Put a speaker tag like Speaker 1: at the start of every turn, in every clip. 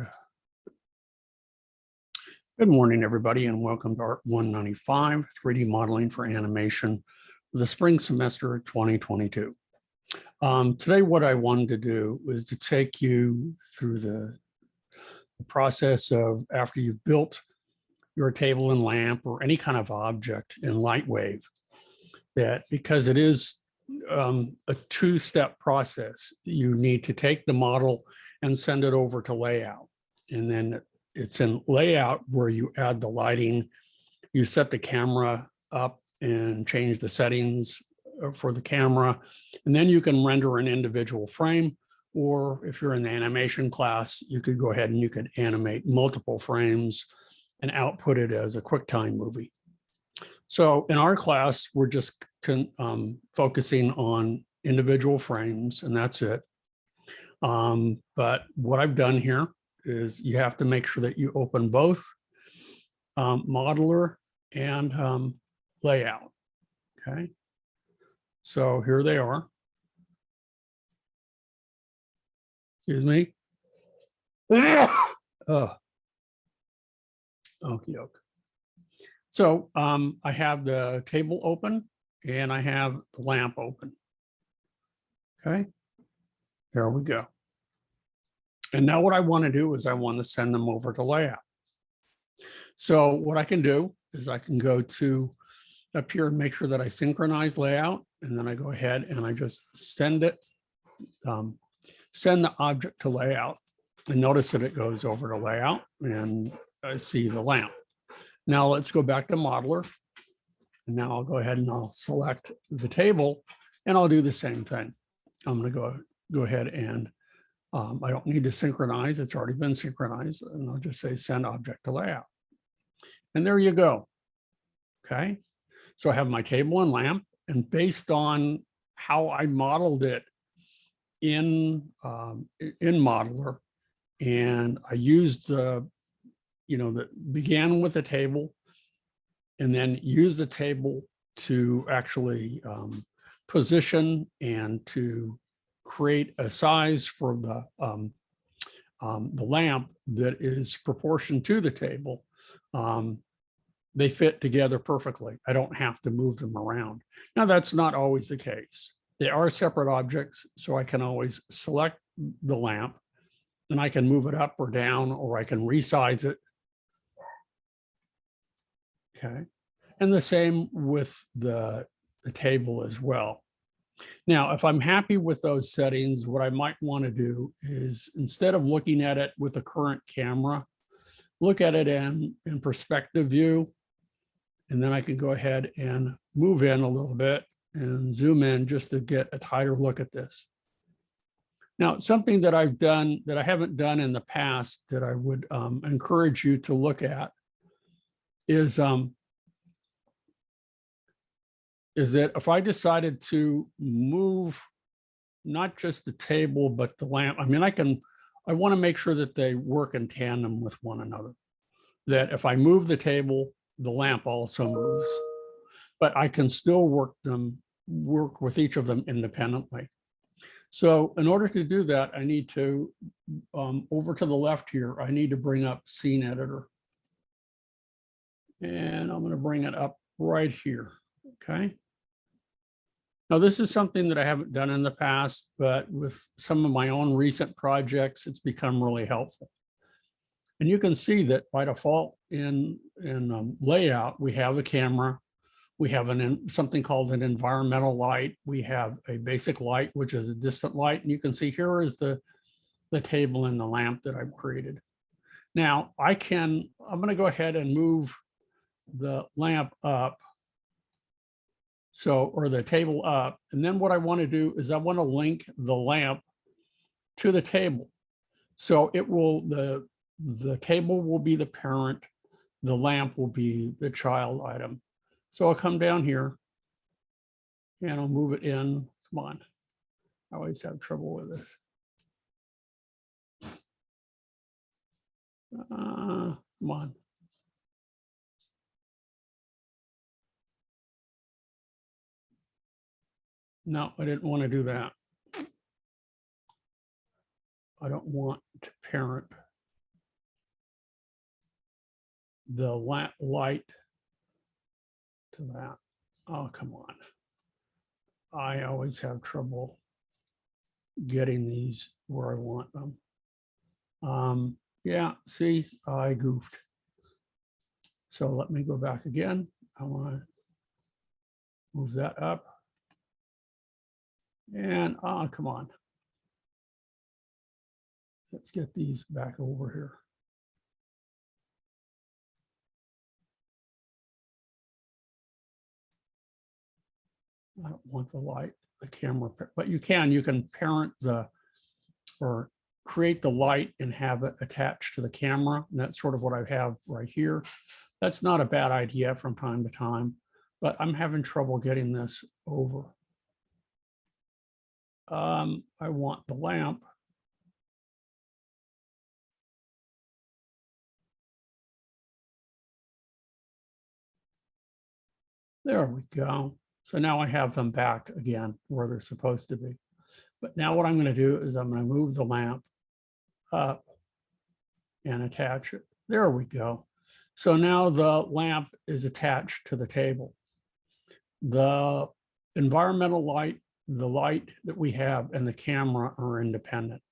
Speaker 1: record. Good morning, everybody, and welcome to Art 195, 3D modeling for animation for the spring semester of 2022. Today, what I wanted to do was to take you through the process of after you've built your table and lamp or any kind of object in Lightwave, that because it is a two-step process, you need to take the model and send it over to layout. And then it's in layout where you add the lighting, you set the camera up and change the settings for the camera. And then you can render an individual frame, or if you're in the animation class, you could go ahead and you could animate multiple frames and output it as a QuickTime movie. So in our class, we're just focusing on individual frames, and that's it. But what I've done here is you have to make sure that you open both modeler and layout. Okay, so here they are. Excuse me. Oh, okie doke. So I have the table open and I have the lamp open. Okay, there we go. And now what I want to do is I want to send them over to layout. So what I can do is I can go to up here and make sure that I synchronize layout. And then I go ahead and I just send it, send the object to layout. And notice that it goes over to layout and I see the lamp. Now let's go back to modeler. And now I'll go ahead and I'll select the table and I'll do the same thing. I'm going to go ahead and I don't need to synchronize. It's already been synchronized. And I'll just say send object to layout. And there you go. Okay. So I have my table and lamp, and based on how I modeled it in Modeler, and I used the, began with the table and then use the table to actually position and to create a size for the lamp that is proportioned to the table. They fit together perfectly. I don't have to move them around. Now, that's not always the case. They are separate objects, so I can always select the lamp and I can move it up or down, or I can resize it. Okay, and the same with the table as well. Now, if I'm happy with those settings, what I might want to do is, instead of looking at it with a current camera, look at it in perspective view. And then I can go ahead and move in a little bit and zoom in just to get a tighter look at this. Now, something that I've done that I haven't done in the past that I would encourage you to look at is that if I decided to move not just the table, but the lamp, I mean, I want to make sure that they work in tandem with one another. That if I move the table, the lamp also moves, but I can still work with each of them independently. So in order to do that, I need to, over to the left here, I need to bring up Scene Editor. And I'm going to bring it up right here, okay? Now, this is something that I haven't done in the past, but with some of my own recent projects, it's become really helpful. And you can see that by default in layout, we have a camera, we have something called an environmental light, we have a basic light, which is a distant light, and you can see here is the table and the lamp that I've created. Now, I'm going to go ahead and move the lamp up, or the table up, and then what I want to do is I want to link the lamp to the table. So it will, the table will be the parent, the lamp will be the child item. So I'll come down here and I'll move it in. Come on, I always have trouble with this. Come on. No, I didn't want to do that. I don't want to parent. the light to that. Oh, come on. I always have trouble getting these where I want them. Yeah, see, I goofed. So let me go back again. I want to move that up. And come on. Let's get these back over here. I don't want the light, the camera, but you can parent or create the light and have it attached to the camera. And that's sort of what I have right here. That's not a bad idea from time to time, but I'm having trouble getting this over. I want the lamp. There we go. So now I have them back again where they're supposed to be. But now what I'm going to do is I'm going to move the lamp up and attach it. There we go. So now the lamp is attached to the table. The environmental light, the light that we have, and the camera are independent.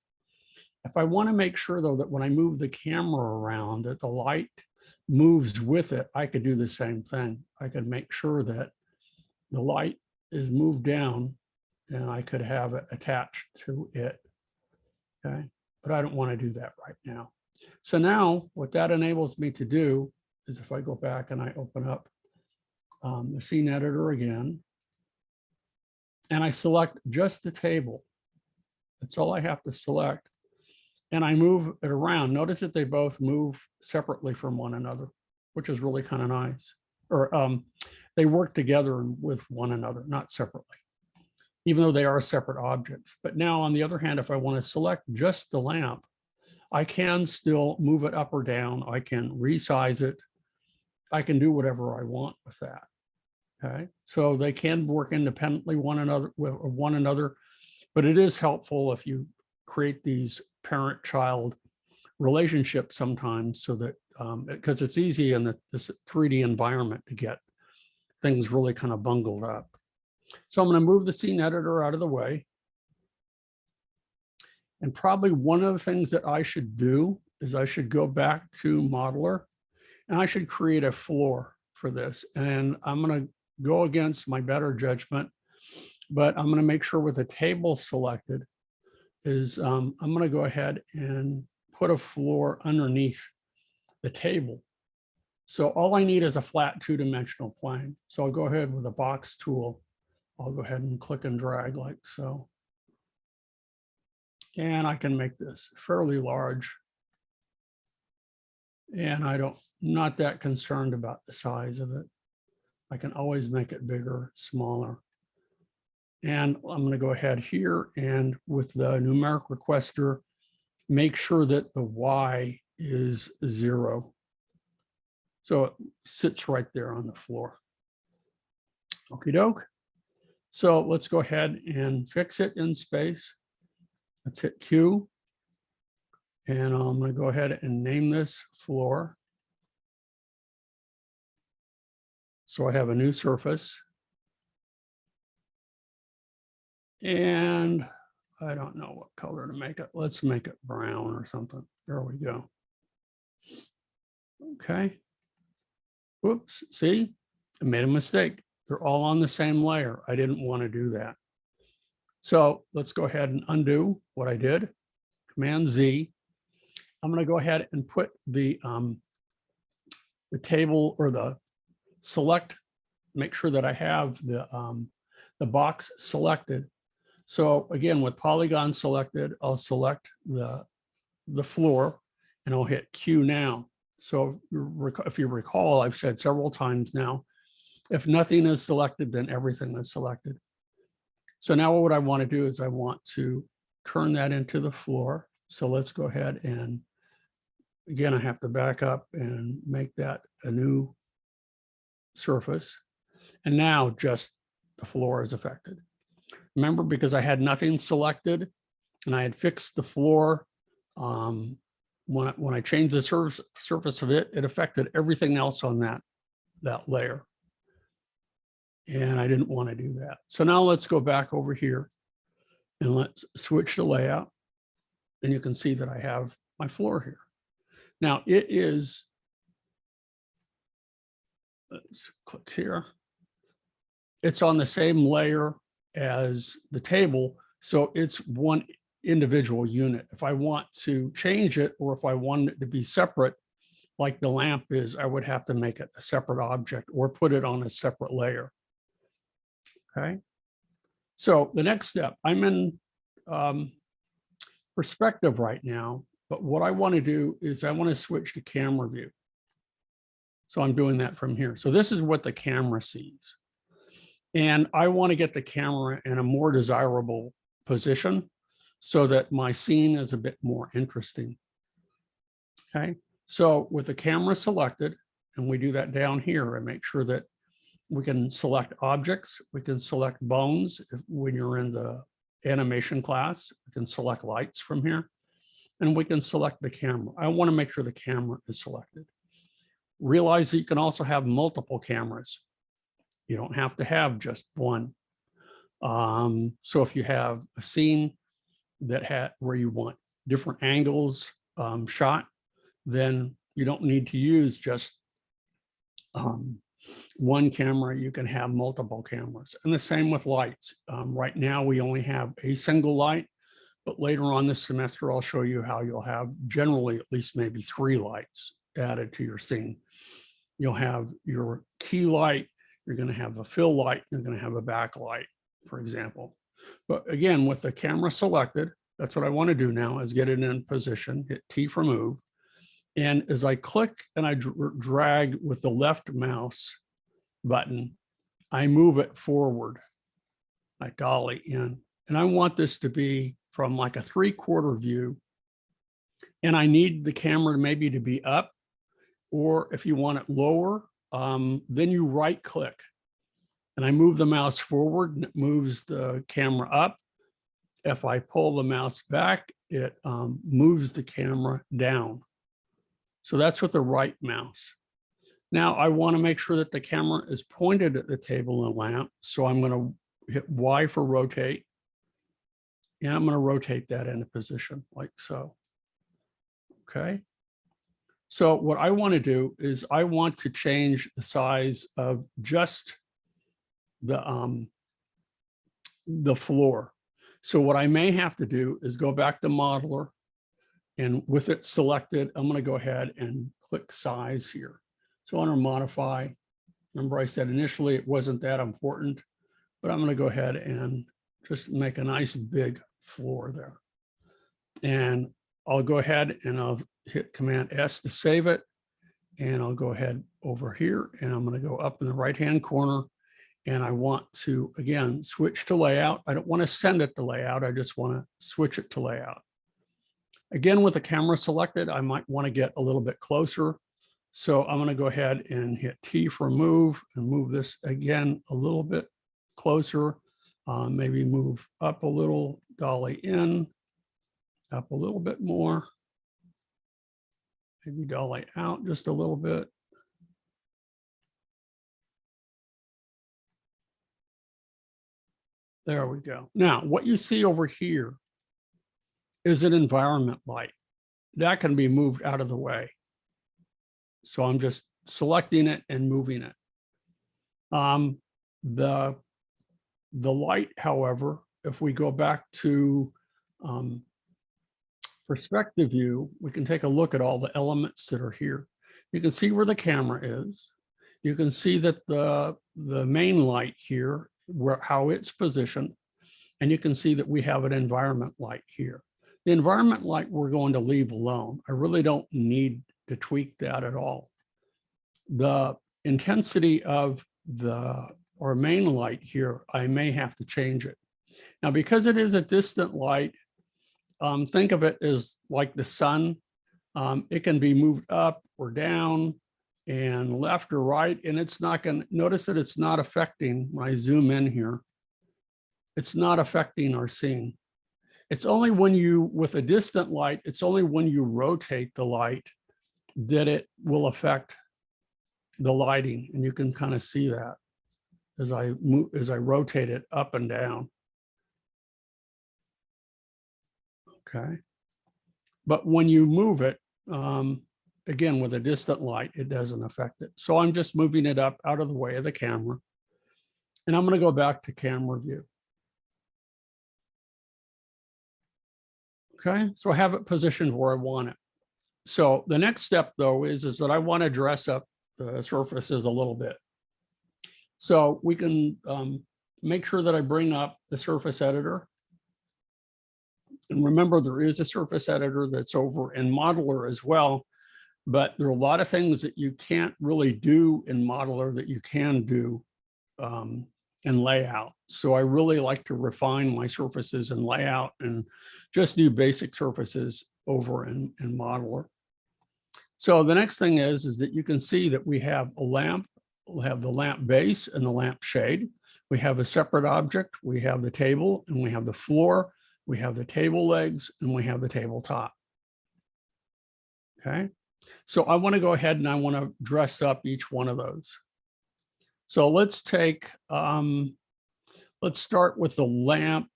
Speaker 1: If I want to make sure, though, that when I move the camera around, that the light moves with it, I could do the same thing. I could make sure that the light is moved down and I could have it attached to it. Okay, but I don't want to do that right now. So now what that enables me to do is if I go back and I open up the scene editor again, and I select just the table. That's all I have to select. And I move it around. Notice that they both move separately from one another, which is really kind of nice. Or they work together with one another, not separately, even though they are separate objects. But now, on the other hand, if I want to select just the lamp, I can still move it up or down. I can resize it. I can do whatever I want with that. Okay, so they can work independently with one another, but it is helpful if you create these parent-child relationships sometimes, so that because it's easy in this 3D environment to get things really kind of bungled up. So I'm going to move the scene editor out of the way. And probably one of the things that I should do is I should go back to Modeler and I should create a floor for this. And I'm going to go against my better judgment, but I'm going to make sure with the table selected is I'm going to go ahead and put a floor underneath the table. So all I need is a flat two-dimensional plane. So I'll go ahead with the box tool. I'll go ahead and click and drag like so. And I can make this fairly large. And not that concerned about the size of it. I can always make it bigger, smaller. And I'm going to go ahead here and with the numeric requester, make sure that the Y is 0. So it sits right there on the floor. Okie doke. So let's go ahead and fix it in space. Let's hit Q. And I'm going to go ahead and name this floor. So I have a new surface. And I don't know what color to make it. Let's make it brown or something. There we go. Okay. Whoops, see, I made a mistake. They're all on the same layer. I didn't want to do that. So let's go ahead and undo what I did. Command Z. I'm going to go ahead and put the table or the select, make sure that I have the box selected. So again, with polygon selected, I'll select the floor and I'll hit Q now. So if you recall, I've said several times now, if nothing is selected, then everything is selected. So now what I want to do is I want to turn that into the floor. So let's go ahead and again, I have to back up and make that a new surface. And now just the floor is affected. Remember, because I had nothing selected and I had fixed the floor when I changed the surface of it, it affected everything else on that layer. And I didn't want to do that. So now let's go back over here and let's switch to layout. And you can see that I have my floor here. Now it is, let's click here. It's on the same layer as the table. So it's one individual unit. If I want to change it, or if I want it to be separate, like the lamp is, I would have to make it a separate object or put it on a separate layer. Okay. So the next step, I'm in perspective right now, but what I want to do is I want to switch to camera view. So I'm doing that from here. So this is what the camera sees. And I want to get the camera in a more desirable position so that my scene is a bit more interesting. Okay. So with the camera selected, and we do that down here and make sure that we can select objects. We can select bones when you're in the animation class. We can select lights from here, and we can select the camera. I want to make sure the camera is selected. Realize that you can also have multiple cameras. You don't have to have just one. So if you have a scene that where you want different angles shot, then you don't need to use just one camera. You can have multiple cameras, and the same with lights. Right now we only have a single light, but later on this semester I'll show you how you'll have generally at least maybe 3 lights added to your scene. You'll have your key light, you're going to have a fill light, you're going to have a backlight, for example. But again, with the camera selected, that's what I want to do now, is get it in position, hit T for move. And as I click and I drag with the left mouse button, I move it forward. I dolly in. And I want this to be from like a 3/4 view. And I need the camera maybe to be up, or if you want it lower, then you right click. And I move the mouse forward and it moves the camera up. If I pull the mouse back, it moves the camera down. So that's with the right mouse. Now I want to make sure that the camera is pointed at the table and lamp. So I'm going to hit Y for rotate. And I'm going to rotate that into position like so. Okay. So what I want to do is I want to change the size of just the floor. So what I may have to do is go back to modeler, and with it selected, I'm going to go ahead and click size here. So under modify, remember I said initially it wasn't that important, but I'm going to go ahead and just make a nice big floor there. And I'll go ahead and I'll hit Command S to save it. And I'll go ahead over here and I'm going to go up in the right-hand corner. And I want to, again, switch to layout. I don't want to send it to layout. I just want to switch it to layout. Again, with the camera selected, I might want to get a little bit closer. So I'm going to go ahead and hit T for move and move this again a little bit closer. Maybe move up a little, dolly in, up a little bit more. Maybe dolly out just a little bit. There we go. Now, what you see over here is an environment light. That can be moved out of the way. So I'm just selecting it and moving it. The light, however, if we go back to perspective view, we can take a look at all the elements that are here. You can see where the camera is. You can see that the main light here, how it's positioned, and you can see that we have an environment light here. The environment light we're going to leave alone. I really don't need to tweak that at all. The intensity of our main light here, I may have to change it. Now, because it is a distant light, think of it as like the sun. It can be moved up or down and left or right, and it's not going to, notice that it's not affecting, when I zoom in here, it's not affecting our scene. It's only when you, with a distant light, it's only when you rotate the light that it will affect the lighting. And you can kind of see that as I move, as I rotate it up and down. Okay. But when you move it, again, with a distant light, it doesn't affect it. So I'm just moving it up out of the way of the camera. And I'm going to go back to camera view. Okay, so I have it positioned where I want it. So the next step, though, is that I want to dress up the surfaces a little bit. So we can make sure that I bring up the surface editor. And remember, there is a surface editor that's over in Modeler as well, but there are a lot of things that you can't really do in Modeler that you can do in layout. So I really like to refine my surfaces in layout and just do basic surfaces over in Modeler. So the next thing is that you can see that we have a lamp. We'll have the lamp base and the lamp shade. We have a separate object. We have the table and we have the floor. We have the table legs and we have the tabletop. Okay. So I want to go ahead and I want to dress up each one of those. So let's take, let's start with the lamp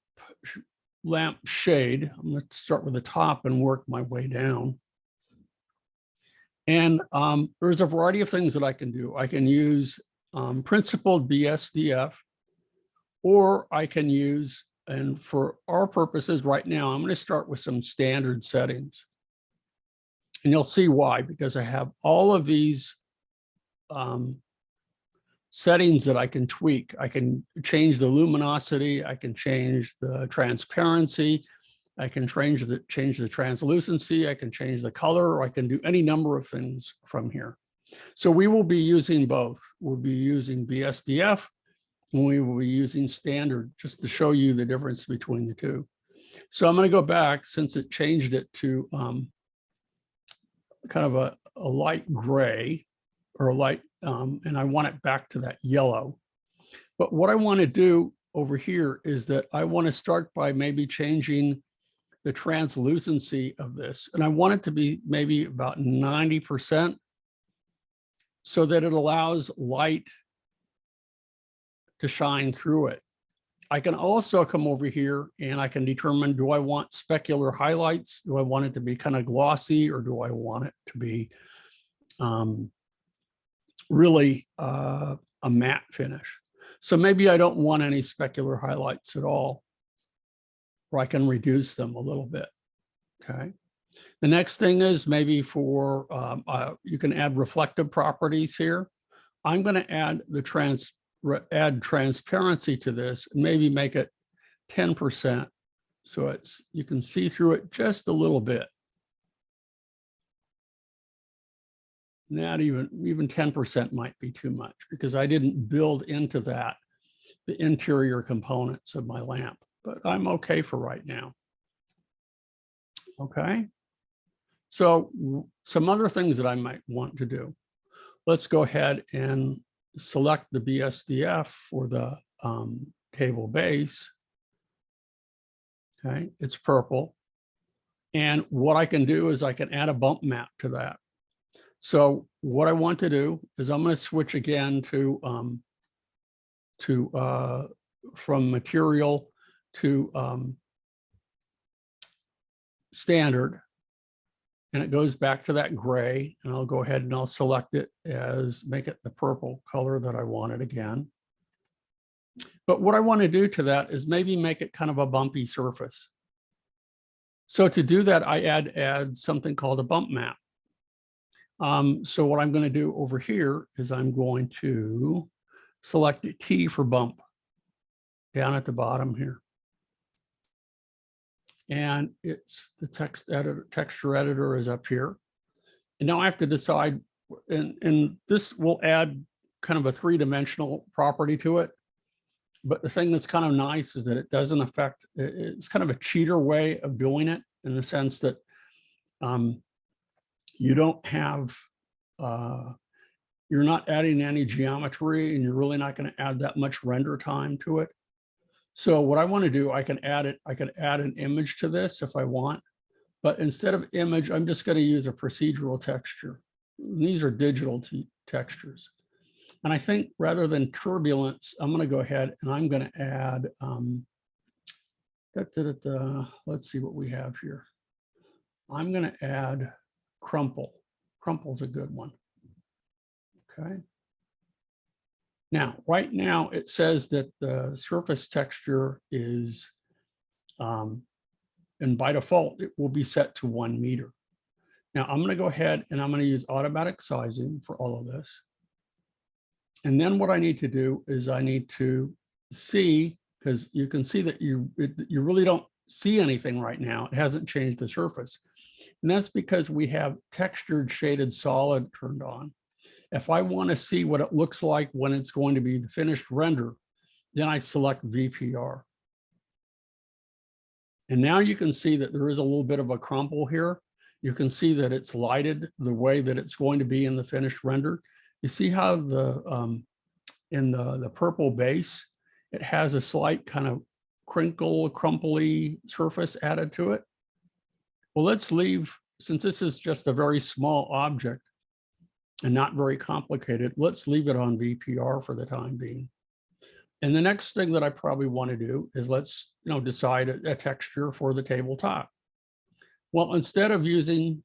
Speaker 1: shade. I'm going to start with the top and work my way down. And there's a variety of things that I can do. I can use principled BSDF, or I can use, and for our purposes right now, I'm going to start with some standard settings. And you'll see why, because I have all of these settings that I can tweak. I can change the luminosity. I can change the transparency. I can change the translucency. I can change the color, or I can do any number of things from here. So we will be using both. We'll be using BSDF and we will be using standard, just to show you the difference between the two. So I'm going to go back, since it changed it to kind of a light gray or a light, and I want it back to that yellow. But what I want to do over here is that I want to start by maybe changing the translucency of this. And I want it to be maybe about 90% so that it allows light to shine through it. I can also come over here and I can determine, do I want specular highlights? Do I want it to be kind of glossy, or do I want it to be really a matte finish? So maybe I don't want any specular highlights at all, or I can reduce them a little bit. Okay. The next thing is maybe for, you can add reflective properties here. I'm going to add add transparency to this and maybe make it 10%. So you can see through it just a little bit. Not even 10% might be too much, because I didn't build into that the interior components of my lamp, but I'm okay for right now. Okay. So some other things that I might want to do. Let's go ahead and select the BSDF for the table base. Okay, it's purple. And what I can do is I can add a bump map to that. So what I want to do is I'm going to switch again to from material to standard. And it goes back to that gray, and I'll go ahead and I'll select it as, make it the purple color that I wanted again. But what I want to do to that is maybe make it kind of a bumpy surface. So to do that, I add something called a bump map. So what I'm going to do over here is I'm going to select a T for bump down at the bottom here. And it's the texture editor is up here. And now I have to decide, and this will add kind of a three-dimensional property to it. But the thing that's kind of nice is that it doesn't affect, it's kind of a cheater way of doing it, in the sense that you don't have, you're not adding any geometry, and you're really not going to add that much render time to it. So what I want to do, I can add an image to this if I want, but instead of image, I'm just going to use a procedural texture. These are digital textures. And I think rather than turbulence, I'm going to go ahead and I'm going to add, let's see what we have here. I'm going to add crumple. Crumple's a good one. Okay. Now, right now it says that the surface texture is, and by default, it will be set to 1 meter. Now I'm going to go ahead and I'm going to use automatic sizing for all of this. And then what I need to do is I need to see, because you can see that you really don't see anything right now. It hasn't changed the surface. And that's because we have textured shaded solid turned on. If I want to see what it looks like when it's going to be the finished render, then I select VPR. And now you can see that there is a little bit of a crumple here. You can see that it's lighted the way that it's going to be in the finished render. You see how in the purple base, it has a slight kind of crinkle, crumply surface added to it. Well, let's leave, since this is just a very small object and not very complicated, let's leave it on VPR for the time being. And the next thing that I probably want to do is let's decide a texture for the tabletop. Well, instead of using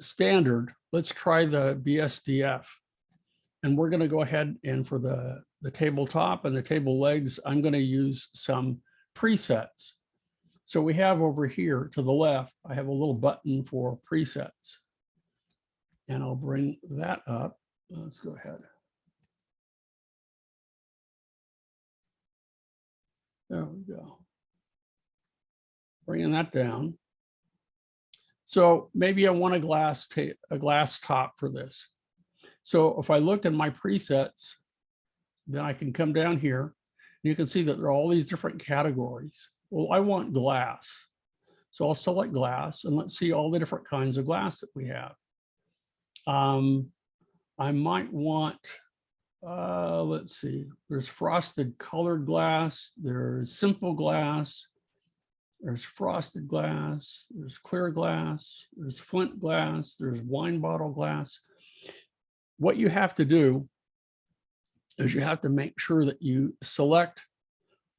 Speaker 1: standard, let's try the BSDF. And we're going to go ahead and for the tabletop and the table legs, I'm going to use some presets. So we have over here to the left, I have a little button for presets. And I'll bring that up. Let's go ahead. There we go. Bringing that down. So maybe I want a glass top for this. So if I look in my presets, then I can come down here. You can see that there are all these different categories. Well, I want glass. So I'll select glass and let's see all the different kinds of glass that we have. I might want, let's see, there's frosted colored glass, there's simple glass, there's frosted glass, there's clear glass, there's flint glass, there's wine bottle glass. What you have to do is you have to make sure that you select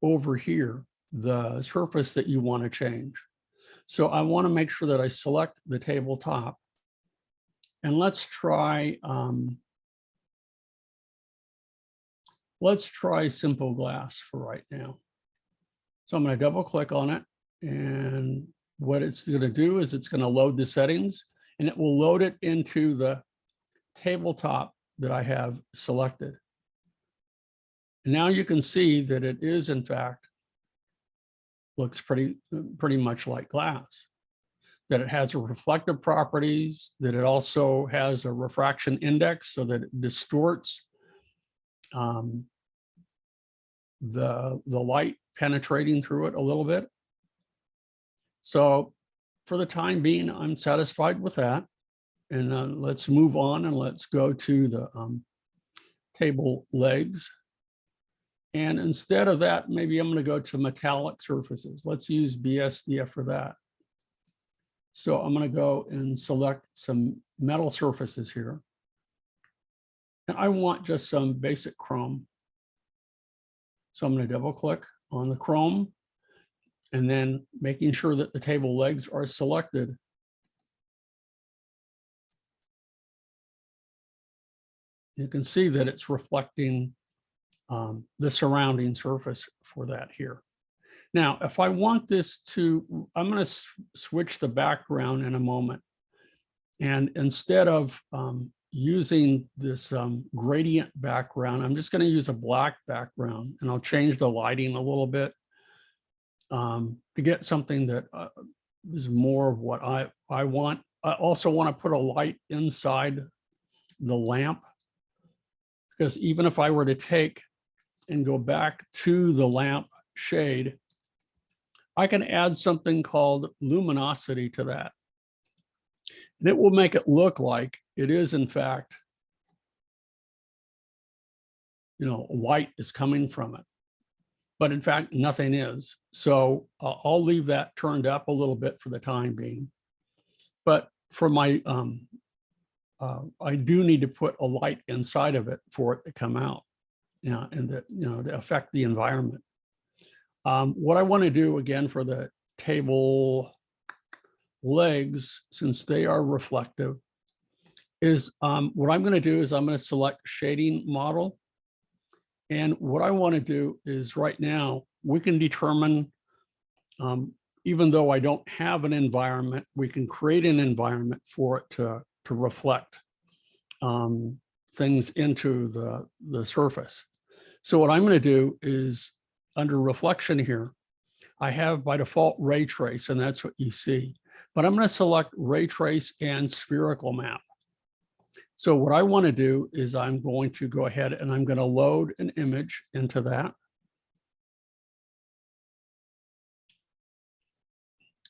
Speaker 1: over here the surface that you want to change. So I want to make sure that I select the tabletop. And let's try simple glass for right now. So I'm going to double click on it. And what it's going to do is it's going to load the settings and it will load it into the tabletop that I have selected. And now you can see that it is, in fact, looks pretty much like glass, that it has reflective properties, that it also has a refraction index so that it distorts the light penetrating through it a little bit. So for the time being, I'm satisfied with that. And let's move on and let's go to the table legs. And instead of that, maybe I'm going to go to metallic surfaces. Let's use BSDF for that. So I'm going to go and select some metal surfaces here. And I want just some basic chrome. So I'm going to double click on the chrome and then making sure that the table legs are selected. You can see that it's reflecting the surrounding surface for that here. Now, if I want this to, I'm going to switch the background in a moment. And instead of using this gradient background, I'm just going to use a black background and I'll change the lighting a little bit to get something that is more of what I want. I also want to put a light inside the lamp, because even if I were to take and go back to the lamp shade, I can add something called luminosity to that. And it will make it look like it is, in fact, light is coming from it. But in fact, nothing is. So I'll leave that turned up a little bit for the time being. But for my, I do need to put a light inside of it for it to come out, and that, to affect the environment. What I want to do again for the table legs, since they are reflective, is what I'm going to do is I'm going to select shading model. And what I want to do is right now, we can determine, even though I don't have an environment, we can create an environment for it to reflect things into the surface. So what I'm going to do is under reflection here, I have by default ray trace, and that's what you see. But I'm going to select ray trace and spherical map. So what I want to do is I'm going to go ahead and I'm going to load an image into that.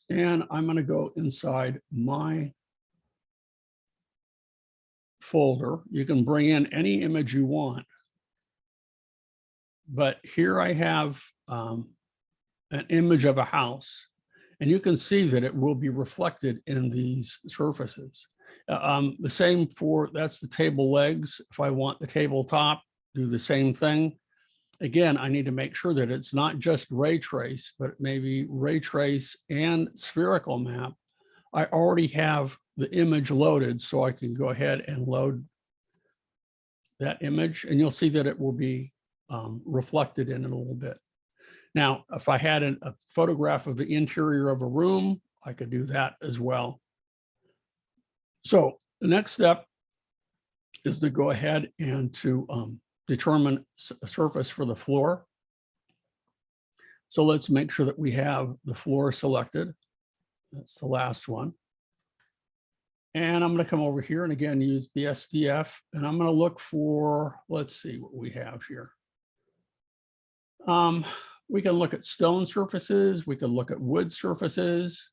Speaker 1: And I'm going to go inside my folder. You can bring in any image you want. But here I have an image of a house. And you can see that it will be reflected in these surfaces. The same for, that's the table legs. If I want the tabletop, do the same thing. Again, I need to make sure that it's not just ray trace, but maybe ray trace and spherical map. I already have the image loaded, so I can go ahead and load that image, and you'll see that it will be reflected in it a little bit. Now, if I had a photograph of the interior of a room, I could do that as well. So the next step is to go ahead and to determine a surface for the floor. So let's make sure that we have the floor selected. That's the last one. And I'm going to come over here and again use the SDF, and I'm going to look for, let's see what we have here. We can look at stone surfaces, we can look at wood surfaces,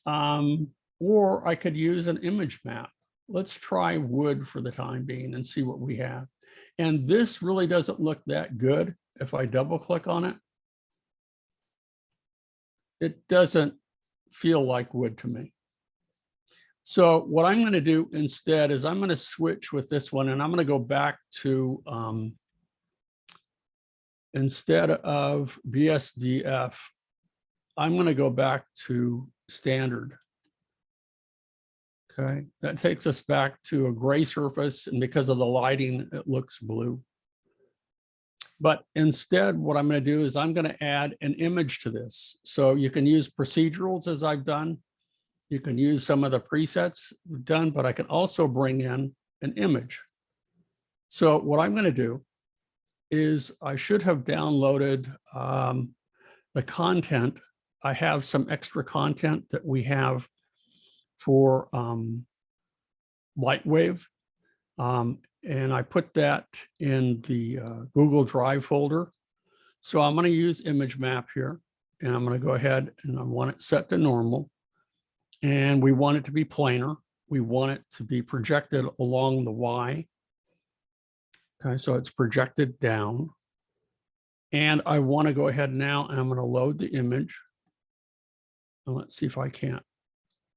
Speaker 1: or I could use an image map. Let's try wood for the time being and see what we have. And this really doesn't look that good. If I double click on it, it doesn't feel like wood to me. So what I'm going to do instead is I'm going to switch with this one, and I'm going to go back to, instead of BSDF, I'm going to go back to standard. Okay, that takes us back to a gray surface, and because of the lighting, it looks blue. But instead, what I'm going to do is I'm going to add an image to this. So you can use procedurals as I've done. You can use some of the presets we've done, but I can also bring in an image. So what I'm going to do is I should have downloaded the content. I have some extra content that we have for Lightwave. And I put that in the Google Drive folder. So I'm going to use image map here, and I'm going to go ahead and I want it set to normal. And we want it to be planar. We want it to be projected along the Y. Okay, so it's projected down. And I want to go ahead now and I'm going to load the image. And let's see if I can't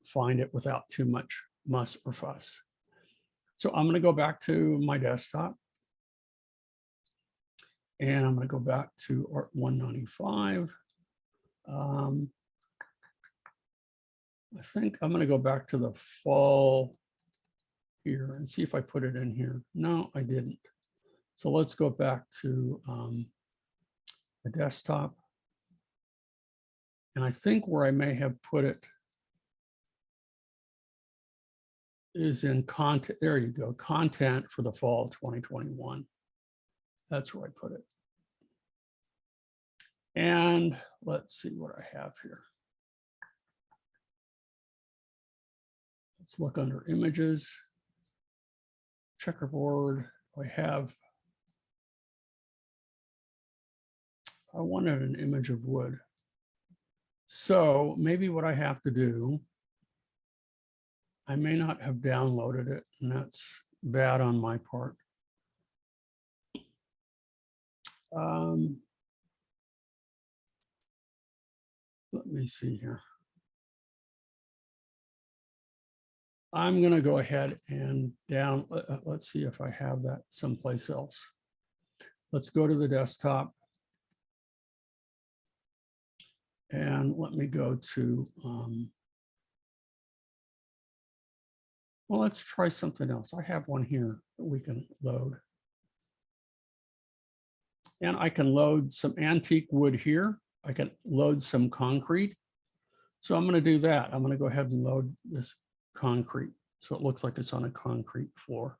Speaker 1: find it without too much muss or fuss. So I'm going to go back to my desktop. And I'm going to go back to Art 195. I think I'm going to go back to the fall here and see if I put it in here. No, I didn't. So let's go back to the desktop. And I think where I may have put it is in content. There you go, content for the fall 2021. That's where I put it. And let's see what I have here. Let's look under images, checkerboard. I wanted an image of wood. So maybe what I have to do, I may not have downloaded it, and that's bad on my part. Let me see here. I'm going to go ahead and down. Let's see if I have that someplace else. Let's go to the desktop. And let me go to, well, let's try something else. I have one here that we can load. And I can load some antique wood here. I can load some concrete. So I'm going to do that. I'm going to go ahead and load this concrete. So it looks like it's on a concrete floor.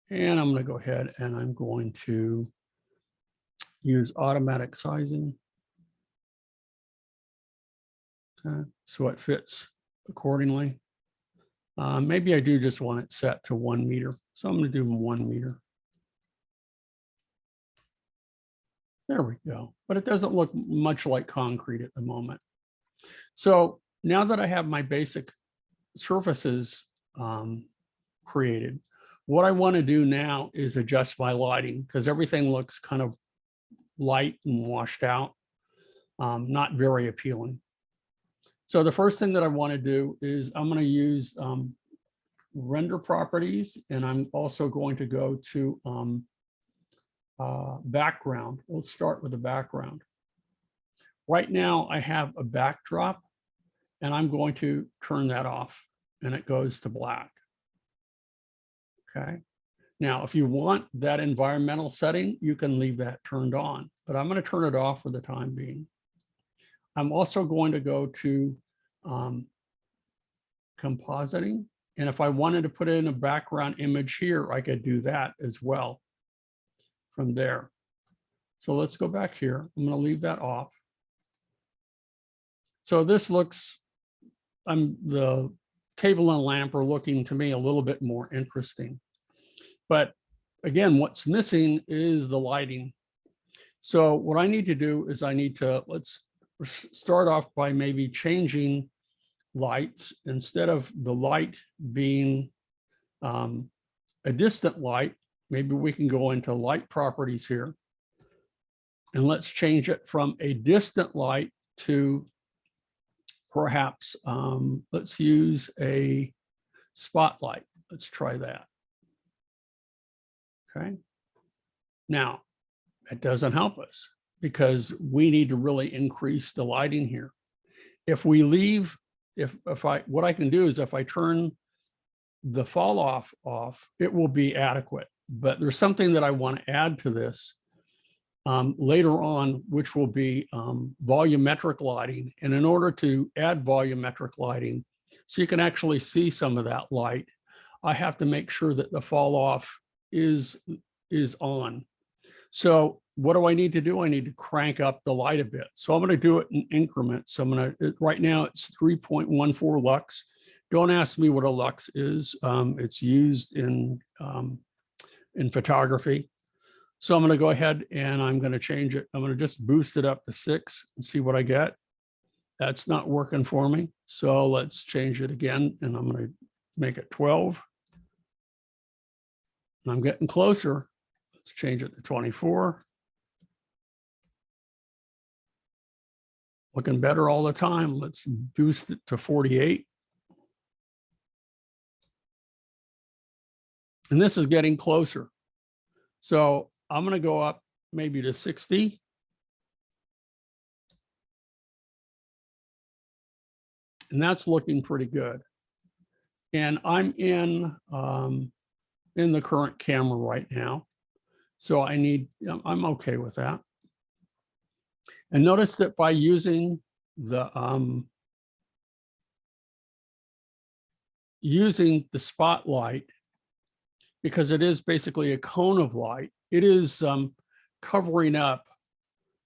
Speaker 1: And I'm going to go ahead and I'm going to use automatic sizing. Okay, so it fits accordingly. Maybe I do just want it set to 1 meter. So I'm going to do 1 meter. There we go. But it doesn't look much like concrete at the moment. So now that I have my basic surfaces created, what I want to do now is adjust my lighting because everything looks kind of light and washed out, not very appealing. So the first thing that I want to do is I'm going to use render properties, and I'm also going to go to background. Let's start with the background. Right now I have a backdrop and I'm going to turn that off and it goes to black. Okay. Now, if you want that environmental setting, you can leave that turned on, but I'm going to turn it off for the time being. I'm also going to go to compositing. And if I wanted to put in a background image here, I could do that as well from there. So let's go back here. I'm going to leave that off. So this looks, the table and lamp are looking to me a little bit more interesting. But again, what's missing is the lighting. So what I need to do is I need to, let's start off by maybe changing lights. Instead of the light being a distant light, maybe we can go into light properties here. And let's change it from a distant light to perhaps, let's use a spotlight. Let's try that. Okay. Now, that doesn't help us because we need to really increase the lighting here. If we leave, what I can do is if I turn the fall off, it will be adequate. But there's something that I want to add to this later on, which will be volumetric lighting. And in order to add volumetric lighting, so you can actually see some of that light, I have to make sure that the fall off is on. So what do I need to do? I need to crank up the light a bit. So I'm going to do it in increments. So I'm going to, right now it's 3.14 lux. Don't ask me what a lux is. It's used in photography. So I'm going to go ahead and I'm going to change it. I'm going to just boost it up to 6 and see what I get. That's not working for me. So let's change it again. And I'm going to make it 12. And I'm getting closer. Let's change it to 24. Looking better all the time. Let's boost it to 48. And this is getting closer. So I'm going to go up maybe to 60. And that's looking pretty good. And I'm in the current camera right now. So I'm okay with that. And notice that by using the spotlight, because it is basically a cone of light, it is covering up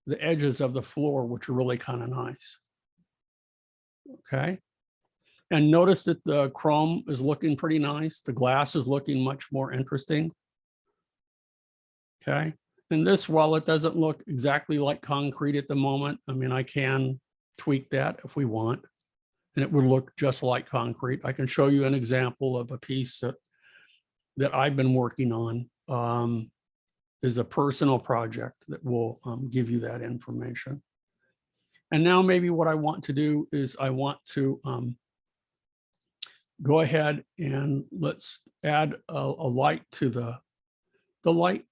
Speaker 1: the edges of the floor, which are really kind of nice. Okay. And notice that the chrome is looking pretty nice. The glass is looking much more interesting. Okay. And this, while it doesn't look exactly like concrete at the moment, I mean, I can tweak that if we want, and it would look just like concrete. I can show you an example of a piece that I've been working on. is a personal project that will give you that information. And now maybe what I want to do is I want to go ahead and let's add a light to the lamp.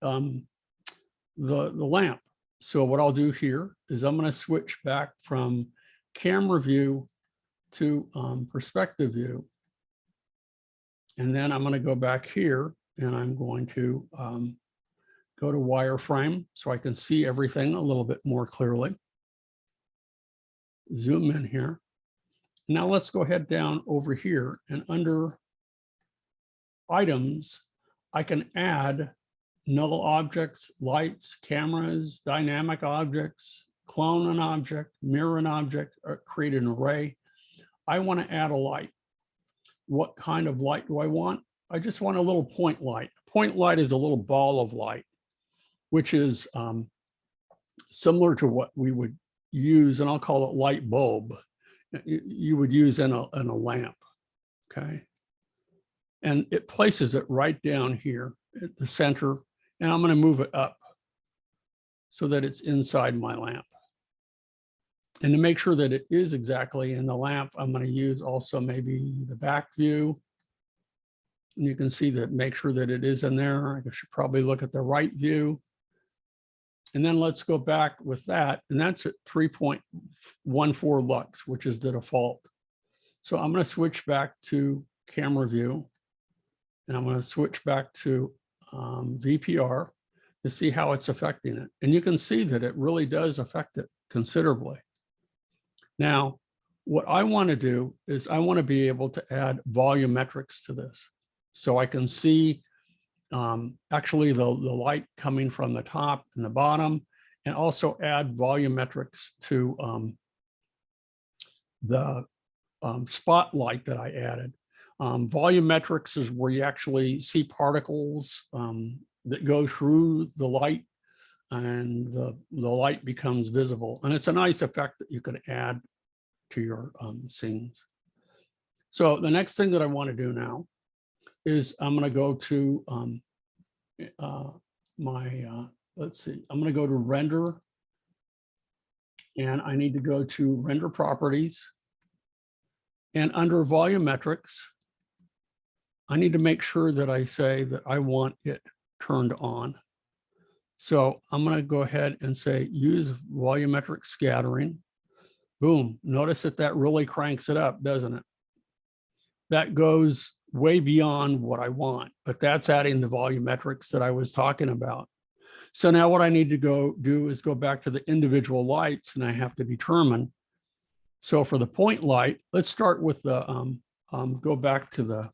Speaker 1: So what I'll do here is I'm going to switch back from camera view to perspective view. And then I'm going to go back here and I'm going to go to wireframe so I can see everything a little bit more clearly. Zoom in here. Now let's go ahead down over here and under items, I can add null objects, lights, cameras, dynamic objects, clone an object, mirror an object, or create an array. I want to add a light. What kind of light do I want? I just want a little point light. Point light is a little ball of light, which is similar to what we would use, and I'll call it light bulb. You would use in a lamp, okay? And it places it right down here at the center, and I'm going to move it up so that it's inside my lamp. And to make sure that it is exactly in the lamp, I'm going to use also maybe the back view. And you can see that, make sure that it is in there. I should probably look at the right view. And then let's go back with that. And that's at 3.14 lux, which is the default. So I'm going to switch back to camera view. And I'm going to switch back to VPR to see how it's affecting it. And you can see that it really does affect it considerably. Now, what I want to do is I want to be able to add volumetrics to this. So I can see actually the light coming from the top and the bottom, and also add volumetrics to the spotlight that I added. Volumetrics is where you actually see particles that go through the light, and the light becomes visible. And it's a nice effect that you can add to your scenes. So the next thing that I want to do now is I'm going to go to let's see, I'm going to go to render, and I need to go to render properties, and under volumetrics, I need to make sure that I say that I want it turned on. So I'm going to go ahead and say use volumetric scattering. Boom. Notice that really cranks it up, doesn't it? That goes way beyond what I want, but that's adding the volumetrics that I was talking about. So now what I need to go do is go back to the individual lights, and I have to determine. So for the point light, let's start with the, go back to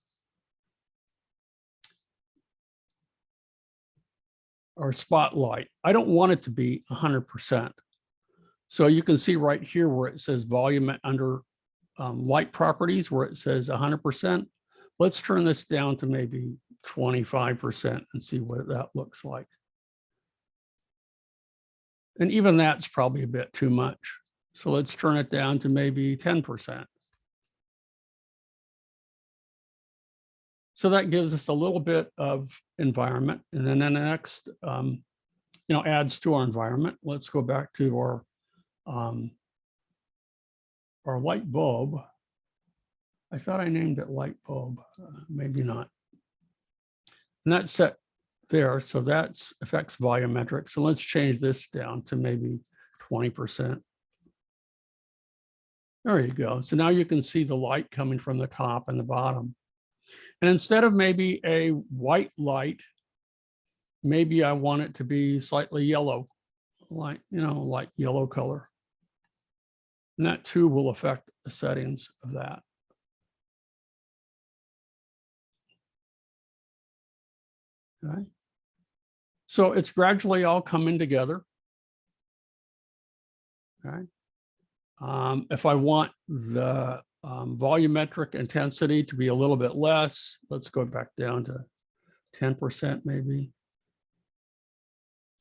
Speaker 1: our spotlight. I don't want it to be 100%. So you can see right here where it says volume under light properties, where it says 100%. Let's turn this down to maybe 25% and see what that looks like. And even that's probably a bit too much. So let's turn it down to maybe 10%. So that gives us a little bit of environment. And then the next, adds to our environment. Let's go back to our light bulb. I thought I named it light bulb, maybe not. And that's set there. So that affects volumetric. So let's change this down to maybe 20%. There you go. So now you can see the light coming from the top and the bottom. And instead of maybe a white light, maybe I want it to be slightly yellow, like yellow color. And that too will affect the settings of that. Okay. So it's gradually all coming together. Okay. If I want the volumetric intensity to be a little bit less, let's go back down to 10% maybe.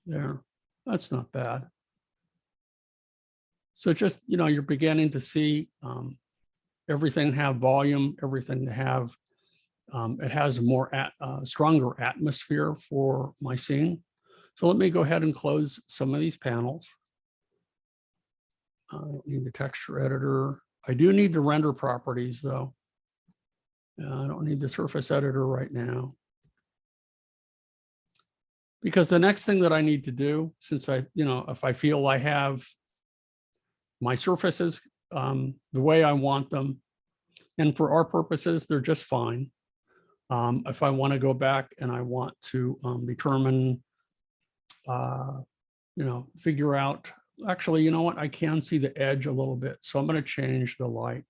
Speaker 1: There, that's not bad. So just, you're beginning to see everything have volume, everything to have, it has a more stronger atmosphere for my scene. So let me go ahead and close some of these panels. I don't need the texture editor. I do need the render properties though. I don't need the surface editor right now. Because the next thing that I need to do, since if I feel I have my surfaces the way I want them, and for our purposes, they're just fine. If I want to go back and I want to determine, figure out, actually, you know what, I can see the edge a little bit. So I'm going to change the light.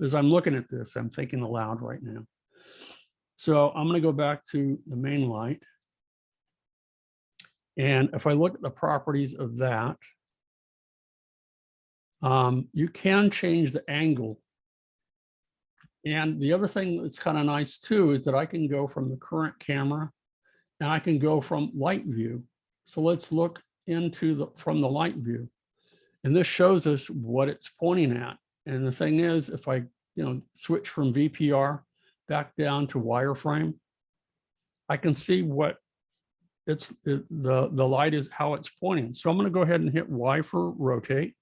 Speaker 1: As I'm looking at this, I'm thinking aloud right now. So I'm going to go back to the main light. And if I look at the properties of that, you can change the angle. And the other thing that's kind of nice too is that I can go from the current camera and I can go from light view. So let's look into from the light view. And this shows us what it's pointing at. And the thing is, if I switch from VPR back down to wireframe, I can see what the light is, how it's pointing. So I'm going to go ahead and hit Y for rotate.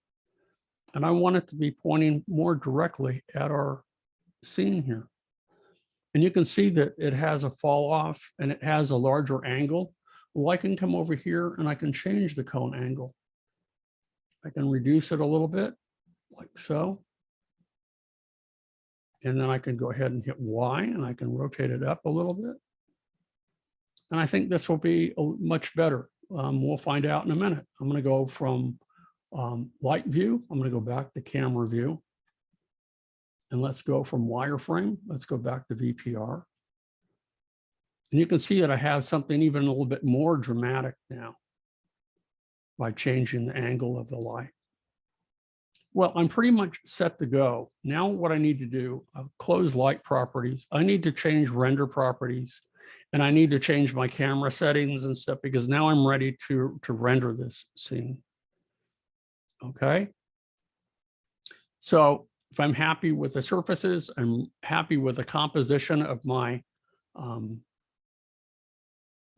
Speaker 1: And I want it to be pointing more directly at our scene here. And you can see that it has a fall off and it has a larger angle. Well, I can come over here and I can change the cone angle. I can reduce it a little bit like so. And then I can go ahead and hit Y and I can rotate it up a little bit. And I think this will be much better. We'll find out in a minute. I'm going to go from light view. I'm going to go back to camera view. And let's go from wireframe. Let's go back to VPR. And you can see that I have something even a little bit more dramatic now by changing the angle of the light. Well, I'm pretty much set to go. Now what I need to do, I've closed light properties. I need to change render properties and I need to change my camera settings and stuff because now I'm ready to render this scene. Okay. So if I'm happy with the surfaces, I'm happy with the composition of my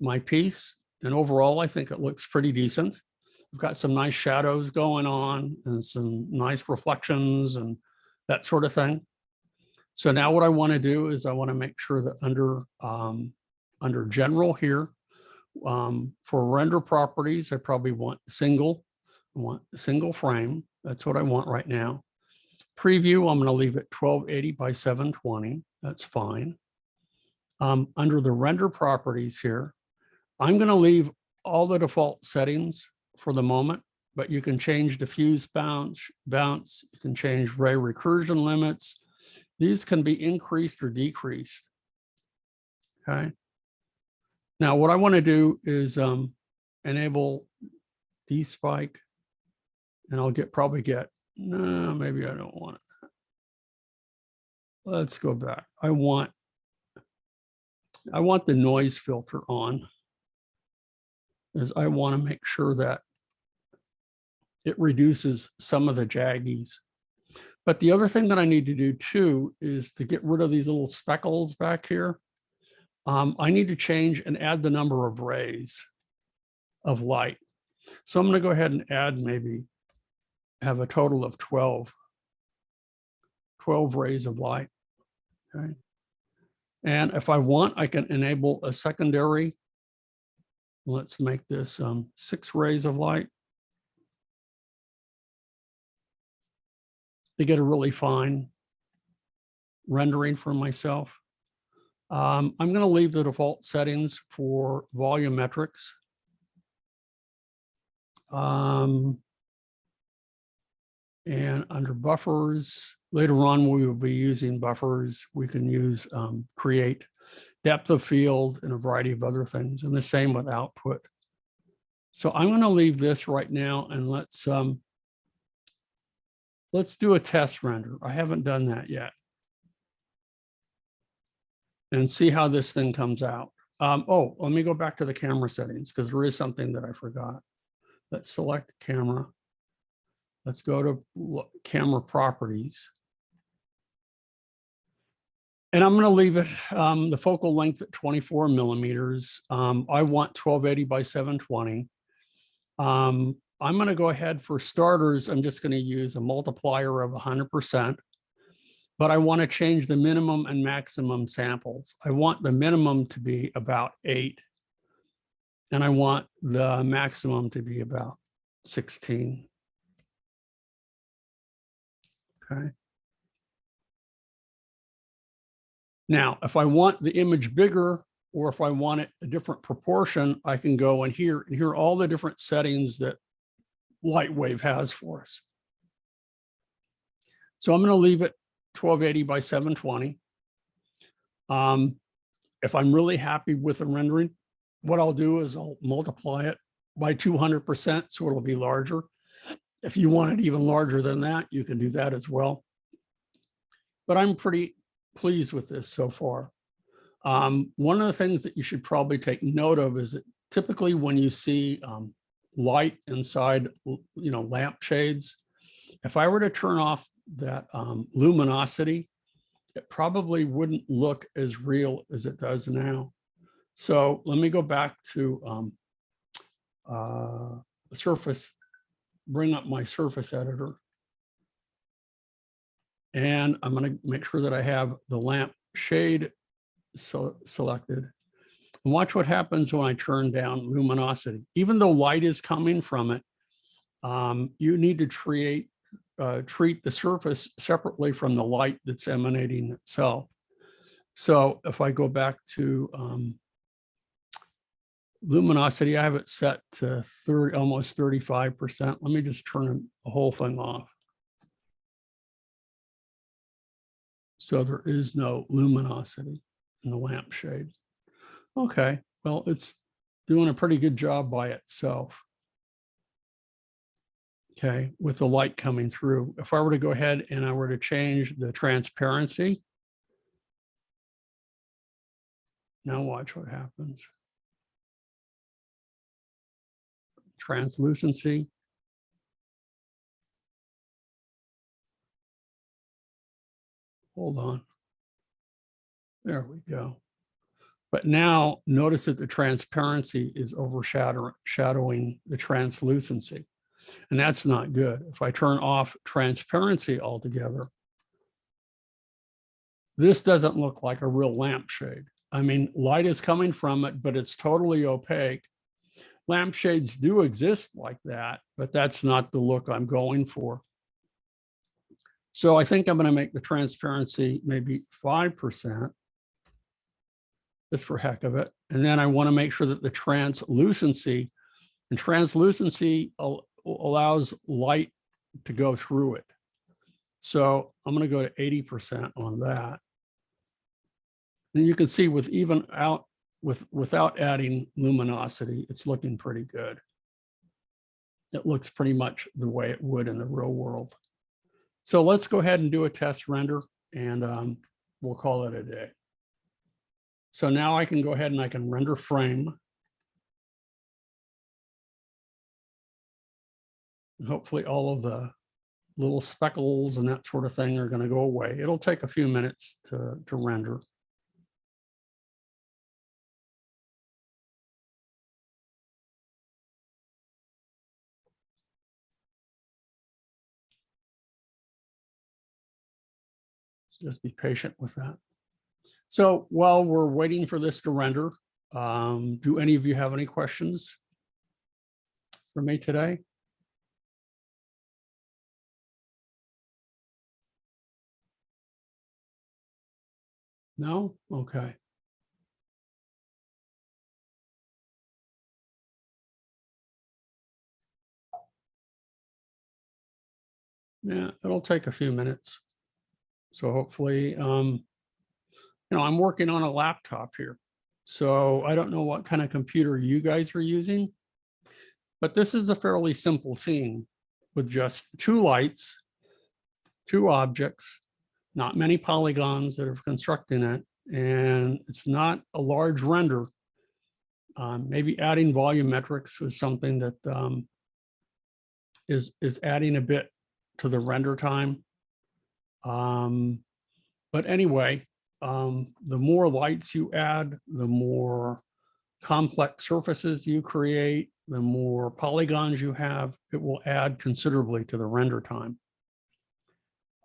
Speaker 1: my piece. And overall, I think it looks pretty decent. I've got some nice shadows going on and some nice reflections and that sort of thing. So now what I want to do is I want to make sure that under general here, for render properties, I probably want single. I want single frame. That's what I want right now. Preview, I'm going to leave it 1280 by 720. That's fine. Under the render properties here, I'm going to leave all the default settings for the moment, but you can change diffuse bounce. You can change ray recursion limits. These can be increased or decreased. Okay. Now, what I want to do is enable despike, and I'll probably get, no, maybe I don't want it. Let's go back. I want the noise filter on, as I want to make sure that it reduces some of the jaggies. But the other thing that I need to do too is to get rid of these little speckles back here. I need to change and add the number of rays of light. So I'm going to go ahead and add, maybe have a total of 12 rays of light. Okay. And if I want, I can enable a secondary. Let's make this 6 rays of light. To get a really fine rendering for myself. I'm going to leave the default settings for volumetrics. And under buffers, later on, we will be using buffers. We can use create, depth of field, and a variety of other things, and the same with output. So I'm going to leave this right now, and let's do a test render. I haven't done that yet. And see how this thing comes out. Oh, let me go back to the camera settings because there is something that I forgot. Let's select camera. Let's go to camera properties. And I'm going to leave it the focal length at 24 millimeters. I want 1280 by 720. I'm going to go ahead for starters. I'm just going to use a multiplier of 100%, but I want to change the minimum and maximum samples. I want the minimum to be about 8, and I want the maximum to be about 16. Okay. Now, if I want the image bigger, or if I want it a different proportion, I can go in here and here are all the different settings that Lightwave has for us. So I'm going to leave it 1280 by 720. If I'm really happy with the rendering, what I'll do is I'll multiply it by 200%, so it'll be larger. If you want it even larger than that, you can do that as well. But I'm pretty pleased with this so far. One of the things that you should probably take note of is that typically when you see light inside, lamp shades, if I were to turn off that luminosity, it probably wouldn't look as real as it does now. So let me go back to the surface, bring up my surface editor. And I'm going to make sure that I have the lamp shade selected. And watch what happens when I turn down luminosity. Even though light is coming from it, you need to treat the surface separately from the light that's emanating itself. So if I go back to luminosity, I have it set to almost 35%. Let me just turn the whole thing off. So there is no luminosity in the lampshade. Okay, well, it's doing a pretty good job by itself. Okay, with the light coming through. If I were to go ahead and I were to change the transparency, now watch what happens. Translucency. Hold on. There we go. But now notice that the transparency is overshadowing the translucency. And that's not good. If I turn off transparency altogether, this doesn't look like a real lampshade. I mean, light is coming from it, but it's totally opaque. Lampshades do exist like that, but that's not the look I'm going for. So I think I'm going to make the transparency maybe 5%, just for heck of it. And then I want to make sure that the translucency allows light to go through it. So I'm going to go to 80% on that. And you can see without adding luminosity, it's looking pretty good. It looks pretty much the way it would in the real world. So let's go ahead and do a test render, and we'll call it a day. So now I can go ahead and I can render frame. And hopefully all of the little speckles and that sort of thing are going to go away. It'll take a few minutes to render. Just be patient with that. So while we're waiting for this to render, do any of you have any questions for me today? No? Okay. Yeah, it'll take a few minutes. So hopefully, I'm working on a laptop here. So I don't know what kind of computer you guys are using, but this is a fairly simple scene with just 2 lights, 2 objects, not many polygons that are constructing it, and it's not a large render. Maybe adding volumetrics was something that is adding a bit to the render time. But anyway, the more lights you add, the more complex surfaces you create, the more polygons you have, it will add considerably to the render time.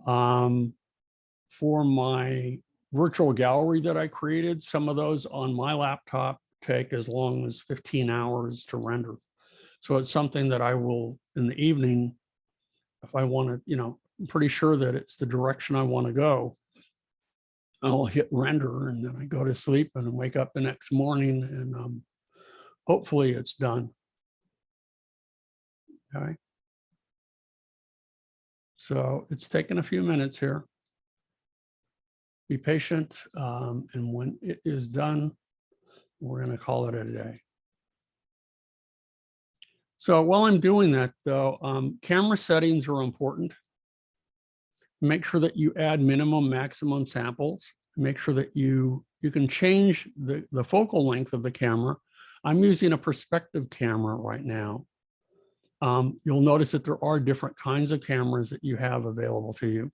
Speaker 1: For my virtual gallery that I created, some of those on my laptop take as long as 15 hours to render. So it's something that I will, in the evening, if I want to, I'm pretty sure that it's the direction I want to go, I'll hit render and then I go to sleep and wake up the next morning and hopefully it's done. Okay. So it's taken a few minutes here. Be patient, and when it is done, we're going to call it a day. So while I'm doing that, though, camera settings are important. Make sure that you add minimum, maximum samples. Make sure that you can change the focal length of the camera. I'm using a perspective camera right now. You'll notice that there are different kinds of cameras that you have available to you.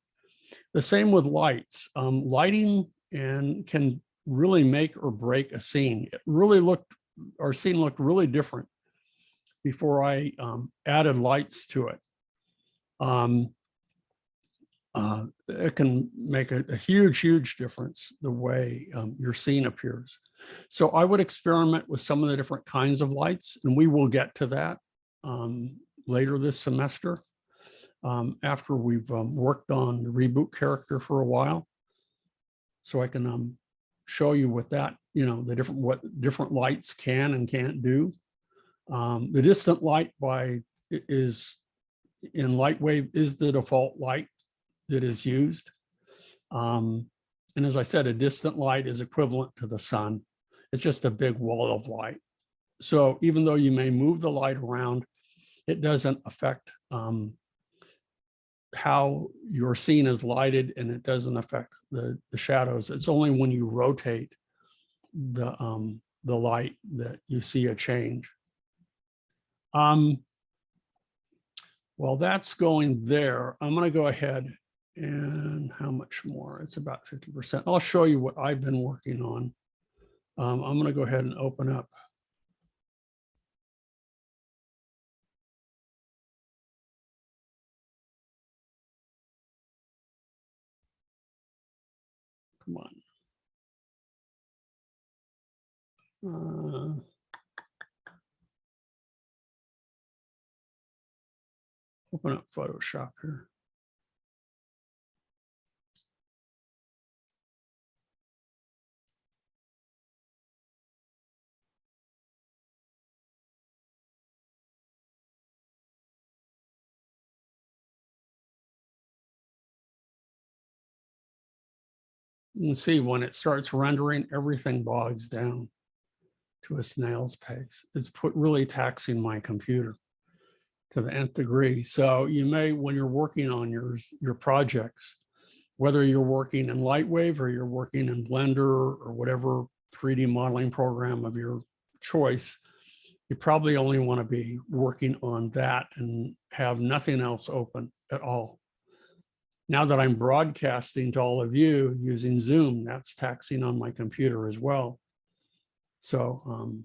Speaker 1: The same with lights. Lighting can really make or break a scene. Our scene looked really different before I added lights to it. It can make a huge, huge difference the way your scene appears. So I would experiment with some of the different kinds of lights, and we will get to that later this semester after we've worked on the reboot character for a while. So I can show you what that, what different lights can and can't do. The distant light is in Lightwave is the default light that is used. And as I said, a distant light is equivalent to the sun. It's just a big wall of light. So even though you may move the light around, it doesn't affect how your scene is lighted, and it doesn't affect the shadows. It's only when you rotate the light that you see a change. Well, that's going there. I'm going to go ahead and how much more? It's about 50%. I'll show you what I've been working on. I'm going to go ahead and open up. Come on. Open up Photoshop here. You can see when it starts rendering, everything bogs down to a snail's pace. It's really taxing my computer to the nth degree. So you may, when you're working on your projects, whether you're working in Lightwave or you're working in Blender or whatever 3D modeling program of your choice, you probably only want to be working on that and have nothing else open at all. Now that I'm broadcasting to all of you using Zoom, that's taxing on my computer as well. So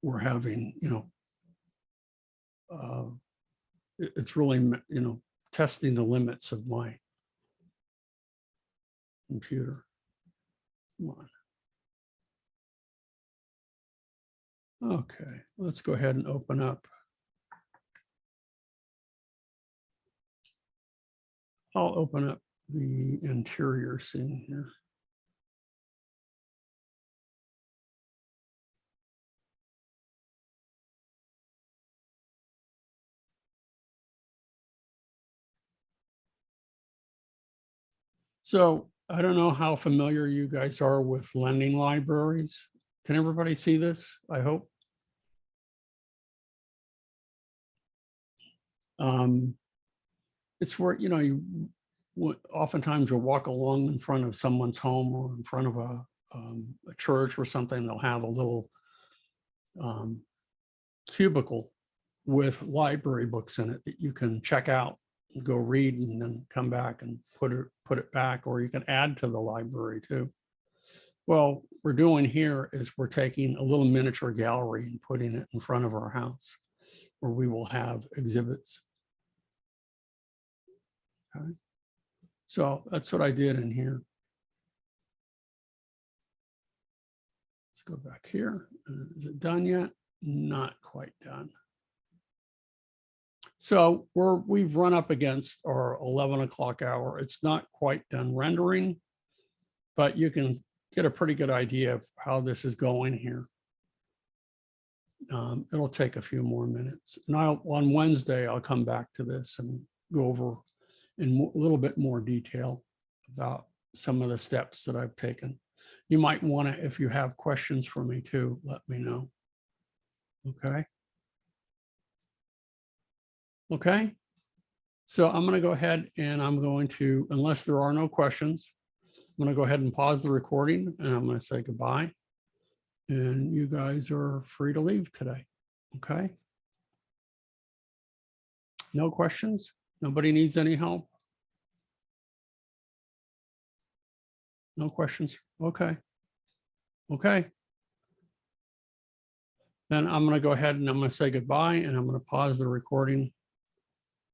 Speaker 1: we're having, it's really, testing the limits of my computer. Come on. Okay, let's go ahead and open up. I'll open up the interior scene here. So I don't know how familiar you guys are with lending libraries. Can everybody see this? I hope. It's where, oftentimes you'll walk along in front of someone's home or in front of a church or something. They'll have a little cubicle with library books in it that you can check out go read and then come back and put it back, or you can add to the library too. Well, we're doing here is we're taking a little miniature gallery and putting it in front of our house where we will have exhibits. Okay. So that's what I did in here. Let's go back here. Is it done yet? Not quite done. So we've run up against our 11 o'clock hour. It's not quite done rendering, but you can get a pretty good idea of how this is going here. It'll take a few more minutes. And on Wednesday, I'll come back to this and go over in a little bit more detail about some of the steps that I've taken. You might want to, if you have questions for me too, let me know. Okay. Okay. So I'm going to go ahead and I'm going to, unless there are no questions, I'm going to go ahead and pause the recording and I'm going to say goodbye. And you guys are free to leave today. Okay. No questions? Nobody needs any help? No questions? Okay. Okay. Then I'm going to go ahead and I'm going to say goodbye and I'm going to pause the recording